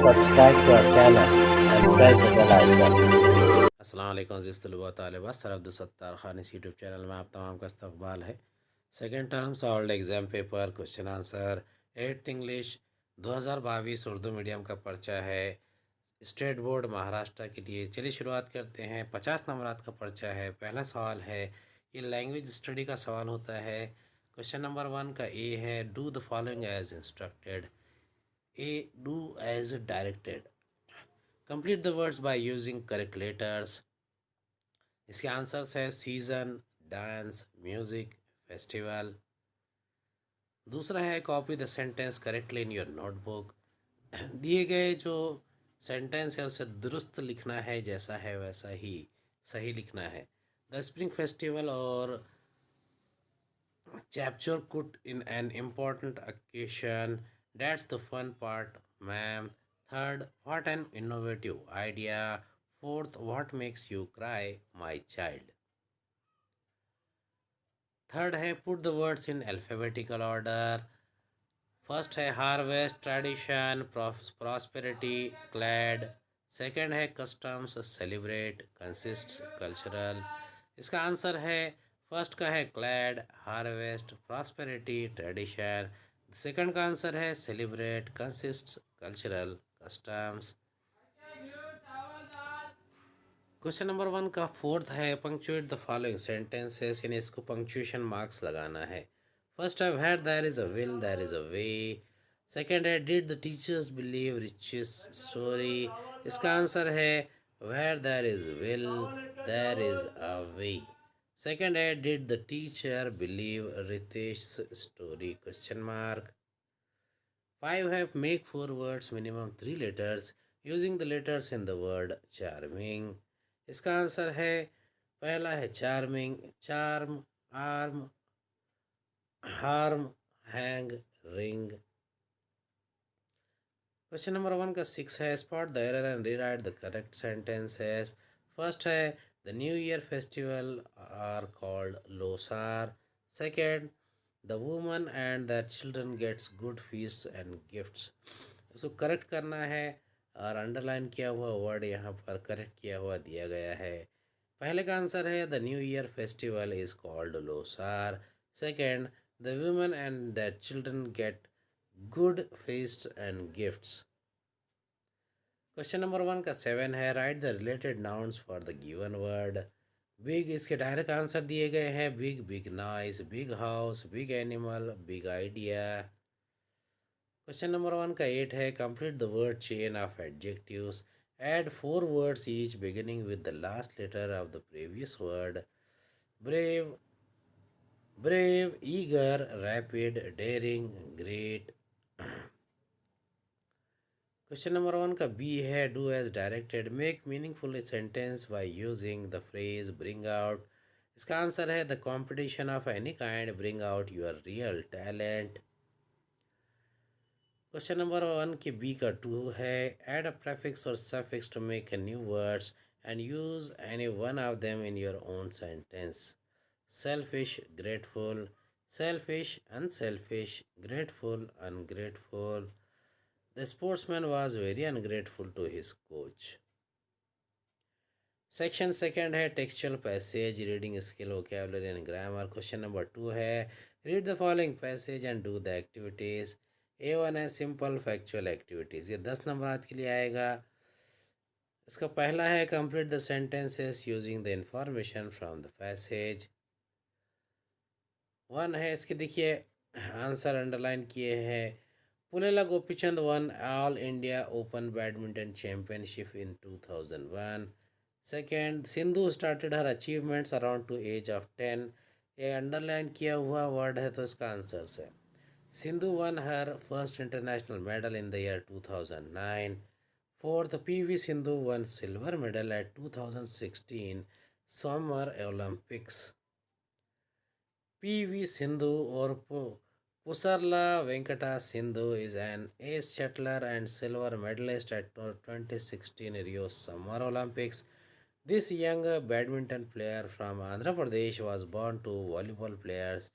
subscribe to our channel and press the bell icon. अस्सलाम वालेकुम अज़ीज़ तलबा तालिबात सर अब्दुल सत्तार खान इस यूट्यूब चैनल में आप तमाम का इस्तकबाल है। Second term solve exam paper question answer 8th English 2022 Urdu medium का पर्चा है स्टेट बोर्ड महाराष्ट्र के लिए। चलिए शुरुआत करते हैं। 50 नंबरात का पर्चा है। पहला सवाल है, ये लैंग्वेज स्टडी का सवाल होता है। क्वेश्चन नंबर 1 का ए है, do the following as instructed. A, do as directed. Complete the words by using correct letters. इसके आंसर्स है सीज़न, डांस, म्यूज़िक, फेस्टिवल। दूसरा है copy the sentence correctly in your notebook. दिए गए जो sentence है उसे दुरुस्त लिखना है, जैसा है वैसा ही सही लिखना है। द स्प्रिंग फेस्टिवल और capture could in an important occasion. That's the fun part, ma'am. Third, what an innovative idea. Fourth, what makes you cry, my child. Third है put the words in alphabetical order. First है harvest, tradition, prosperity, clad. Second है customs, celebrate, consist, cultural. इसका answer है first का है clad, harvest, prosperity, tradition. Second का answer है celebrate, consist, cultural, customs. Question number 1 का फोर्थ है पंक्चुएट द फॉलोइंग सेंटेंसेस, यानी इसको पंक्चुएशन मार्क्स लगाना है। फर्स्ट है where there is a will there is a way. Second है did the teachers believe riches story. इसका आंसर है where there is will there is a way. Second है did the teacher believe riches story question mark. 5 है make 4 words minimum 3 letters using the letters in the word charming। इसका answer है पहला है charming, charm, arm, harm, hang, ring. Question number 1 का 6 है spot the error and rewrite the correct sentences. First है the new year festival are called Losar. Second, the woman and the children gets good feasts and gifts. इसको correct करना है और underline किया हुआ word यहाँ पर करेक्ट किया हुआ दिया गया है। पहले का आंसर है the new year festival is called Losar. Second, the women and the children get good feasts and gifts. Question number 1 का 7 है write the related nouns for the given word. Big, इसके डायरेक्ट आंसर दिए गए हैं big, big noise, big house, big animal, big idea. Question number 1 का 8 है complete the word chain of adjectives. Add 4 words each beginning with the last letter of the previous word। brave, brave, eager, rapid, daring, great। Question number 1 का B है do as directed, make meaningful sentence by using the phrase bring out. इसका answer है the competition of any kind bring out your real talent. Question number 1 के B का 2 है add a prefix और suffix to make a new words and use any one of them in your own sentence. Selfish, grateful, selfish, unselfish, grateful, ungrateful. The sportsman was very ungrateful to his coach। Section second है textual passage, reading skill, vocabulary and grammar. Question number 2 है read the following passage and do the activities. A1 है simple factual activities, ये 10 नंबरात के लिए आएगा। इसका पहला है complete the sentences using the information from the passage. 1 है, इसके देखिए आंसर अंडरलाइन किए हैं। Pulela Gopichand won All India Open Badminton Championship in 2001। Second, Sindhu started her achievements around to age of 10। ये अंडरलाइन किया हुआ वर्ड है तो इसका आंसर है Sindhu one her first international medal in the year 2009। Fourth, PV Sindhu one silver medal at 2016 summer Olympics. PV Sindhu और Pusarla Venkata Sindhu is an ace shuttler and silver medalist at 2016 Rio Summer Olympics। This young badminton player from Andhra Pradesh was born to volleyball players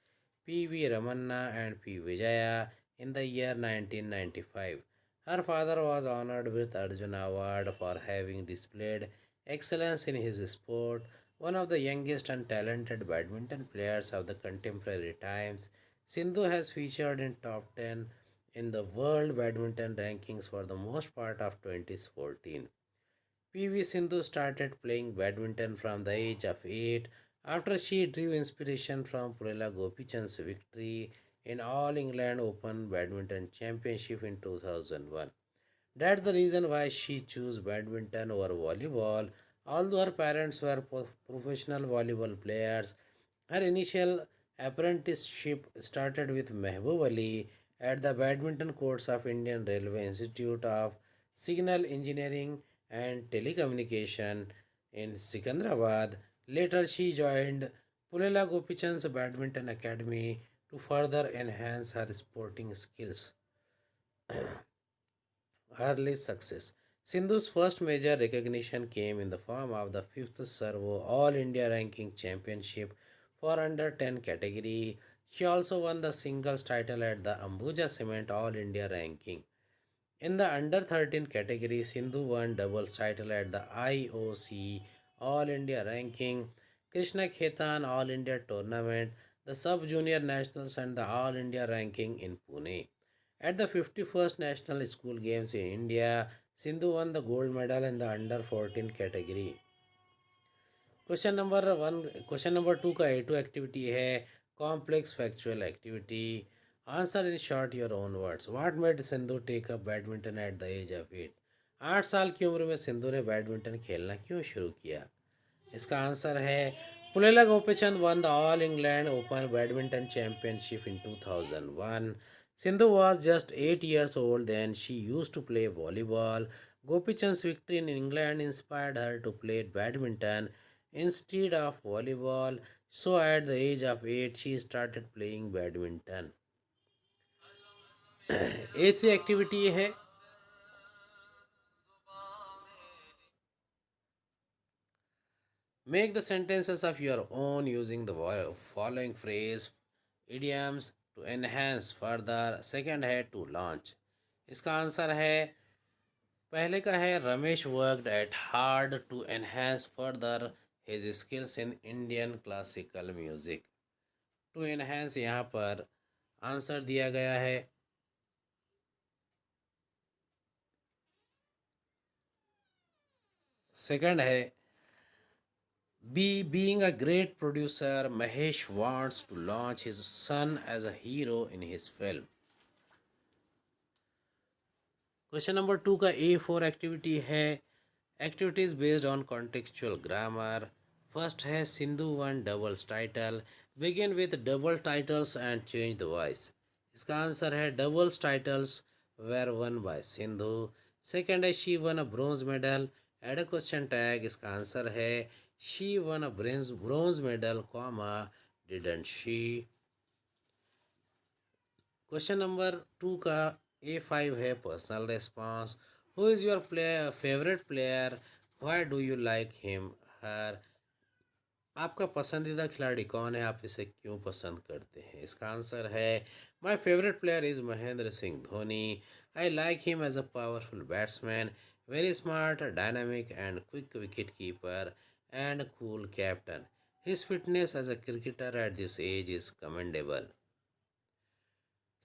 P.V. Ramanna and P. Vijaya in the year 1995। Her father was honored with Arjuna Award for having displayed excellence in his sport. One of the youngest and talented badminton players of the contemporary times, Sindhu has featured in top 10 in the world badminton rankings for the most part of 2014. PV Sindhu started playing badminton from the age of 8 after she drew inspiration from Purila Gopichand's victory in All England Open Badminton Championship in 2001. That's the reason why she chose badminton over volleyball. Although her parents were professional volleyball players, her initial apprenticeship started with Mehboob Ali at the badminton courts of Indian Railway Institute of Signal Engineering and Telecommunication in Secunderabad. Later, she joined Pulela Gopichand's Badminton Academy to further enhance her sporting skills. Early success. Sindhu's first major recognition came in the form of the 5th Servo All India Ranking Championship for under 10 category. She also won the singles title at the Ambuja Cement All India Ranking. In the under 13 category, Sindhu won doubles title at the IOC All India Ranking, Krishna Khetan All India Tournament, the Sub Junior Nationals and the All India Ranking in Pune. At the 51st National School Games in India, Sindhu won the gold medal in the under 14 category. Question number two का A two activity है complex factual activity answer in short your own words what made Sindhu take up badminton at the age of 8। 8 साल की उम्र में सिंधु ने badminton खेलना क्यों शुरू किया? इसका आंसर है Pullela Gopichand one the all England open badminton championship in 2001। Sindhu was just 8 years old then she used to play volleyball. Gopichand's victory in England inspired her to play badminton instead of volleyball. So at the age of 8 she started playing badminton. एथ activity है make the sentences of your own using the following phrase idioms to enhance further. Second है to launch. इसका answer है पहले का है Ramesh worked at hard to enhance further his skills in Indian classical music. To enhance यहाँ पर answer दिया गया है। सेकंड है being a great producer, Mahesh wants to launch his son as a hero in his film. Question number two का A four activity है activities based on contextual grammar. First है Sindhu won doubles title, begin with double titles and change the voice. इसका answer है doubles titles were won by Sindhu. Second है she won a bronze medal, add a question tag. इसका answer है she won a bronze medal comma didn't she. Question number two का A five है personal response. Who is your player favourite player, why do you like him her. आपका पसंदीदा खिलाड़ी कौन है, आप इसे क्यों पसंद करते हैं? इसका आंसर है my favourite player is Mahendra Singh Dhoni. I like him as a powerful batsman, very smart, dynamic and quick wicket keeper and cool captain. His fitness as a cricketer at this age is commendable.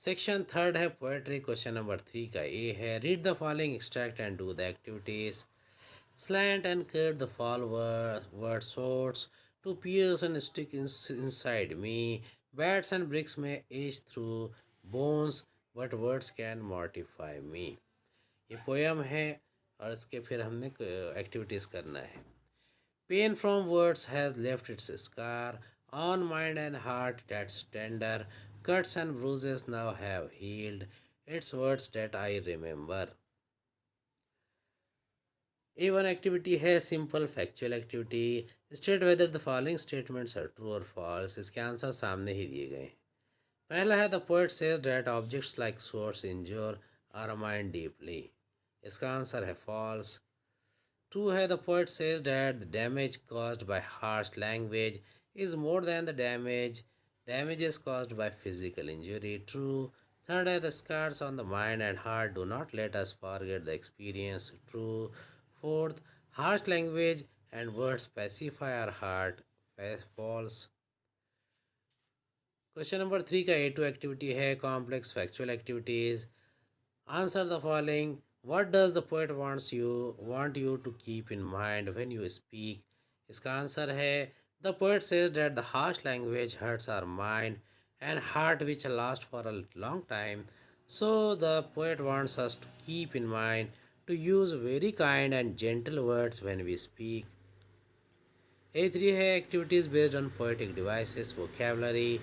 Section third है poetry. Question number three का A है read the following extract and do the activities. Slant and cut the fall word swords to pierce and stick inside me. Bats and bricks may age through bones, but words can mortify me. ये poem है और इसके फिर हमने activities करना है। Pain from words has left its scar on mind and heart that's tender. Cuts and bruises now have healed. It's words that I remember. A one activity है simple factual activity. State whether the following statements are true और false. इसके answer सामने ही दिए गए हैं। पहला है the poet says that objects like swords injure our mind deeply. इसका आंसर है फॉल्स। टू है the poet says that the damage caused by harsh language is more than the damage is caused by physical injury. True. Third है the scars on the mind and heart do not let us forget the experience. True. Fourth, harsh language and words pacify our heart. False. Question number 3 का A2 activity है complex factual activities. Answer the following. What does the poet want you to keep in mind when you speak. इसका answer है the poet says that the harsh language hurts our mind and heart which last for a long time. So the poet wants us to keep in mind to use very kind and gentle words when we speak. A3 है activities based on poetic devices, vocabulary.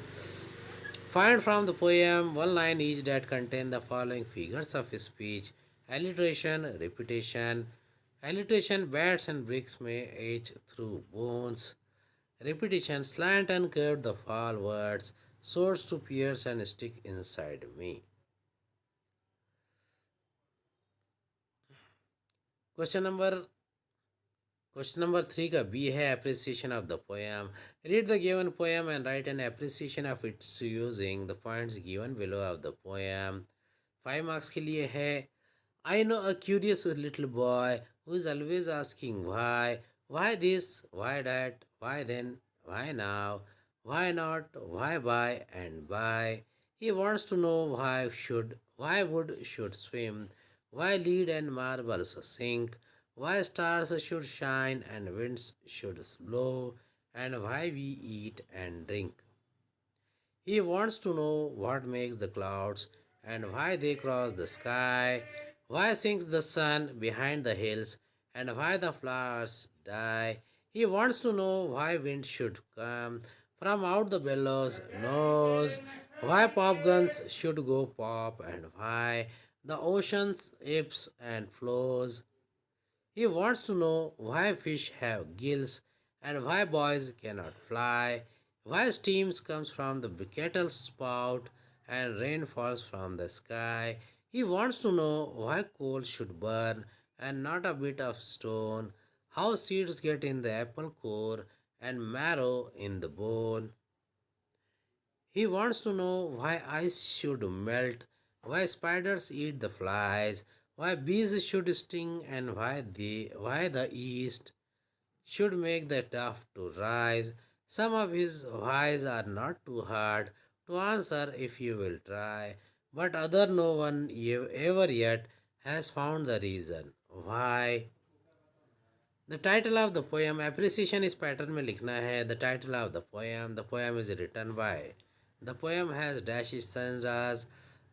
Find from the poem one line each that contain the following figures of speech: alliteration, repetition. Alliteration, bats and bricks may age through bones. Repetition, slant and curved the fall words, swords to pierce and stick inside me. Question number Question number 3 का B है appreciation of the poem. Read the given poem and write an appreciation of its using the points given below of the poem. 5 marks के लिए है. I know a curious little boy who is always asking why this, why that, why then, why now, why not, why by and by. He wants to know why wood should swim, why lead and marbles sink, why stars should shine and winds should blow, and why we eat and drink. He wants to know what makes the clouds and why they cross the sky, why sinks the sun behind the hills, and why the flowers die. He wants to know why wind should come from out the bellows, knows why pop guns should go pop, and why the oceans ebbs and flows. He wants to know why fish have gills and why boys cannot fly, why steam comes from the kettle's spout and rain falls from the sky. He wants to know why coal should burn and not a bit of stone, how seeds get in the apple core and marrow in the bone. He wants to know why ice should melt, why spiders eat the flies, why bees should sting, and why the east should make the tough to rise. Some of his whys are not too hard to answer if you will try, but other no one ever yet has found the reason why. The title of the poem appreciation is pattern में लिखना है. The title of the poem is written by. The poem has dash stanzas.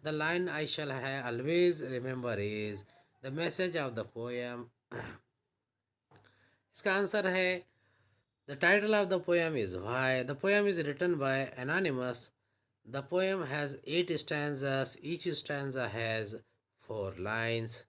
The line I shall always remember is. The message of the poem. इसका answer है the title of the poem is Why. The poem is written by Anonymous. The poem has 8 stanzas. Each stanza has 4 lines.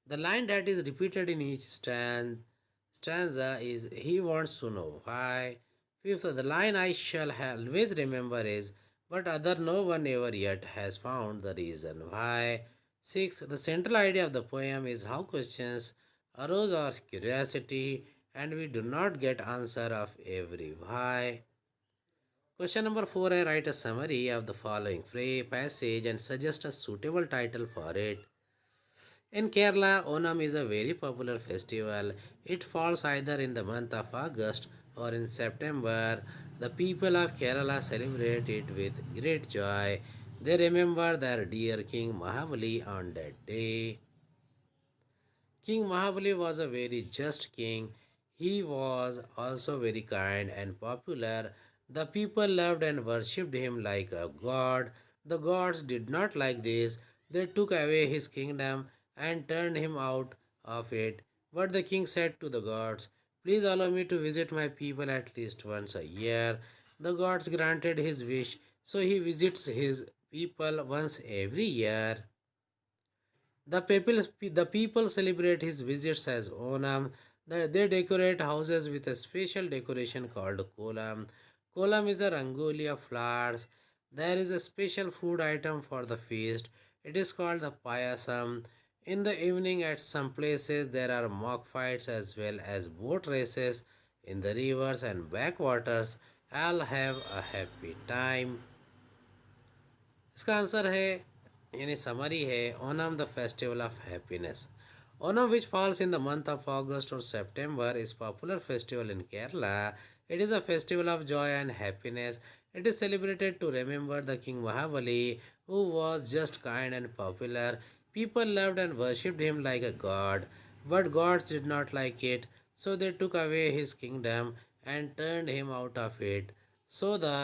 The line that is repeated in each stanza is He wants to know why. Fifth, the line I shall always remember is But other no one ever yet has found the reason why. Sixth, the central idea of the poem is how questions arouse our curiosity and we do not get answer of every why. Question number 4 I write a summary of the following phrase passage and suggest a suitable title for it. In Kerala, Onam is a very popular festival. It falls either in the month of August or in September. The people of Kerala celebrate it with great joy. They remember their dear King Mahabali on that day. King Mahabali was a very just king. He was also very kind and popular. The people loved and worshipped him like a god. The gods did not like this. They took away his kingdom and turned him out of it. But the king said to the gods, Please allow me to visit my people at least once a year. The gods granted his wish, so he visits his people once every year. The people celebrate his visits as Onam. They decorate houses with a special decoration called Kolam. Kolam is a rangoli of flowers. There is a special food item for the feast. It is called the payasam. In the evening, at some places, there are mock fights as well as boat races in the rivers and backwaters. All have a happy time. इसका answer है यानी summary है Onam the festival of happiness. Onam, which falls in the month of August or September, is popular festival in Kerala. It is a festival of joy and happiness. It is celebrated to remember the King Mahabali, who was just kind and popular. People loved and worshipped him like a god, but gods did not like it, so they took away his kingdom and turned him out of it. So the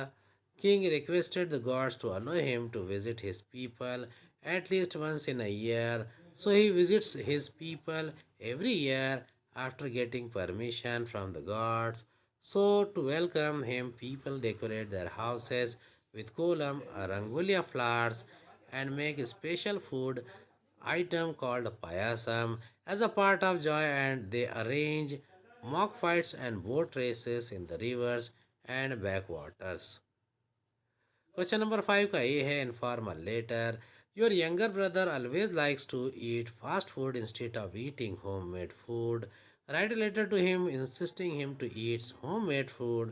king requested the gods to allow him to visit his people at least once in a year. So he visits his people every year after getting permission from the gods. So to welcome him, people decorate their houses with kolam or rangoli flowers and make a special food item called payasam as a part of joy, and they arrange mock fights and boat races in the rivers and backwaters. Question number 5 का ये है informal letter. Your younger brother always likes to eat fast food instead of eating homemade food. Write a letter to him insisting him to eat homemade food.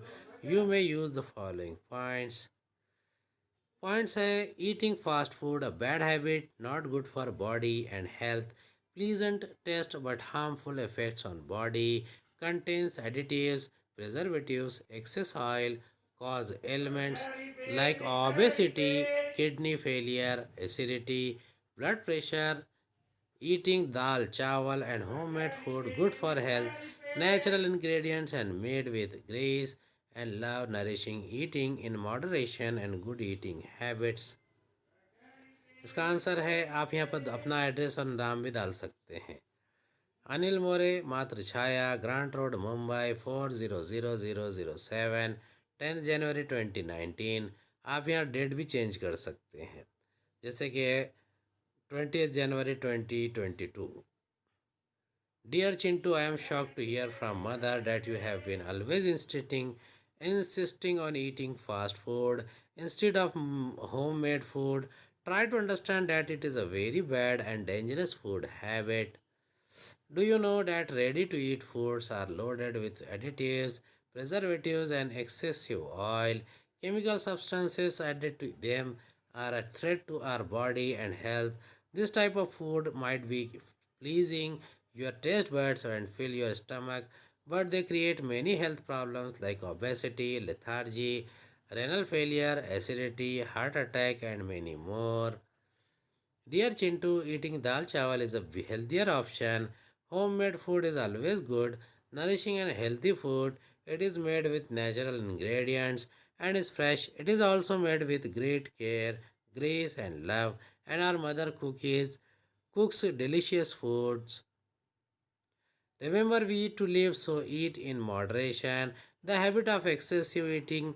You may use the following points. Points है eating fast food a bad habit, not good for body and health, pleasant taste but harmful effects on body, contains additives, preservatives, excess oil, cause ailments like obesity, kidney failure, acidity, blood pressure. Eating dal, chawal and homemade food good for health, natural ingredients and made with grace, and love nourishing eating in moderation and good eating habits. इसका answer है आप यहाँ पर अपना address और नाम भी डाल सकते हैं. अनिल मोरे, मात्र छाया, ग्रांट रोड, मुंबई 400007, 10 जनवरी 2019. आप यहाँ डेट भी चेंज कर सकते हैं, जैसे कि 20 जनवरी 2022. Dear Chintu, I am shocked to hear from mother that you have been always insisting on eating fast food instead of homemade food. Try to understand that it is a very bad and dangerous food habit. Do you know that ready to eat foods are loaded with additives, preservatives, and excessive oil? Chemical substances added to them are a threat to our body and health. This type of food might be pleasing your taste buds and fill your stomach, but they create many health problems like obesity, lethargy, renal failure, acidity, heart attack, and many more. Dear Chintu, eating dal chawal is a healthier option. Homemade food is always good, nourishing and healthy food. It is made with natural ingredients and is fresh. It is also made with great care, grace, and love. And our mother cooks delicious foods. Remember, we eat to live, so eat in moderation. The habit of excessive eating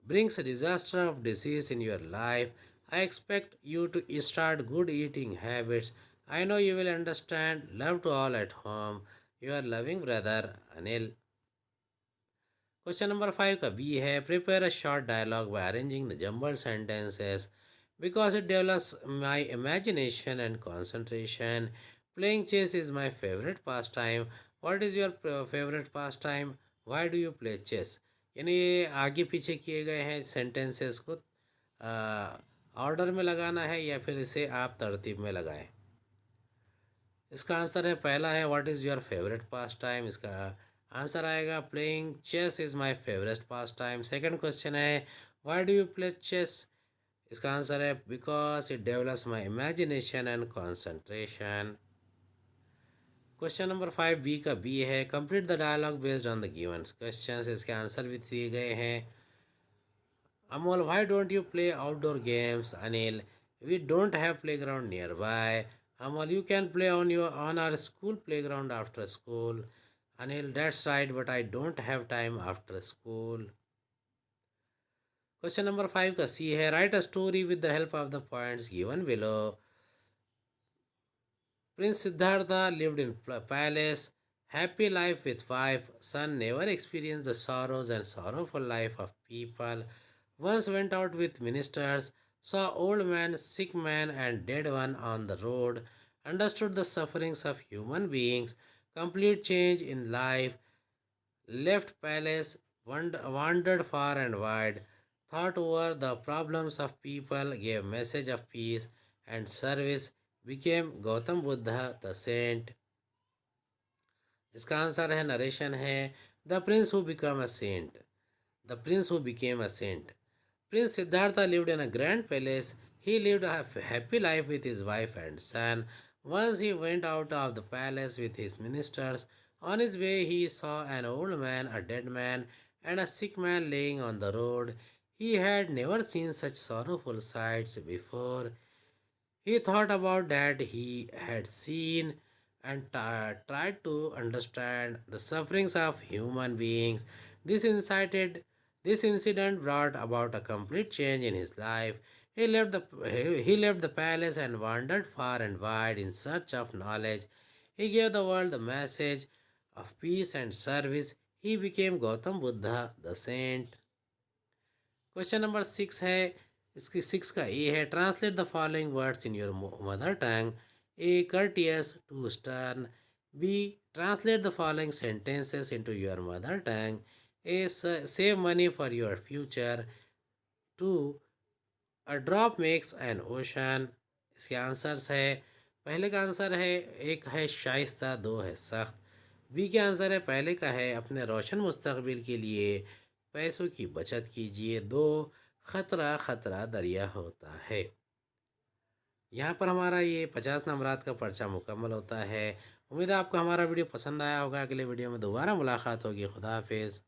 brings a disaster of disease in your life. I expect you to start good eating habits. I know you will understand. Love to all at home. Your loving brother Anil. Question number 5 का B है. Prepare a short dialogue by arranging the jumbled sentences because it develops my imagination and concentration. Playing chess is my favorite pastime. What is your favorite pastime? Why do you play chess? यानी ये आगे पीछे किए गए हैं sentences को order में लगाना है या फिर इसे आप तरतीब में लगाएं. इसका आंसर है पहला है what is your favourite pastime. इसका आंसर आएगा playing chess is my favourite pastime. Second question है why do you play chess. इसका आंसर है because it develops my imagination and concentration. Question number 5 B का B है complete the dialogue based on the given question. इसके answer भी दिए गए हैं. Amol, why don't you play outdoor games? Anil, we don't have playground nearby. Amol, you can play on our school playground after school. Anil, that's right, but I don't have time after school. Question number 5 का C है write a story with the help of the points given below. Prince Siddhartha lived in palace, happy life with wife, son never experienced the sorrows and sorrowful life of people. Once went out with ministers, saw old man, sick man, and dead one on the road, understood the sufferings of human beings, complete change in life, left palace, wandered far and wide, thought over the problems of people, gave message of peace and service, became Gautam Buddha the saint. इसका answer है narration है the prince who become a saint. The prince who became a saint. Prince Siddhartha lived in a grand palace. He lived a happy life with his wife and son. Once he went out of the palace with his ministers. On his way, he saw an old man, a dead man, and a sick man laying on the road. He had never seen such sorrowful sights before. He thought about that he had seen and tried to understand the sufferings of human beings. This incited this incident brought about a complete change in his life. He left the palace and wandered far and wide in search of knowledge. He gave the world the message of peace and service. He became Gautam Buddha, the saint. Question number 6 है. इसकी 6 का A है. Translate the following words in your mother tongue. A courteous, two stern. B translate the following sentences into your mother tongue. A save money for your future. 2 a drop makes an ocean. इसके answers है. पहले का answer है, एक है शाइस्ता, दो है सख्त. बी के आंसर है, पहले का है अपने रोशन मुस्तकबिल के लिए पैसों की बचत कीजिए. दो खतरा खतरा दरिया होता है. यहाँ पर हमारा ये 50 नंबरात का पर्चा मुकम्मल होता है. उम्मीद है आपको हमारा वीडियो पसंद आया होगा. अगले वीडियो में दोबारा मुलाकात होगी. खुदा हाफिज़.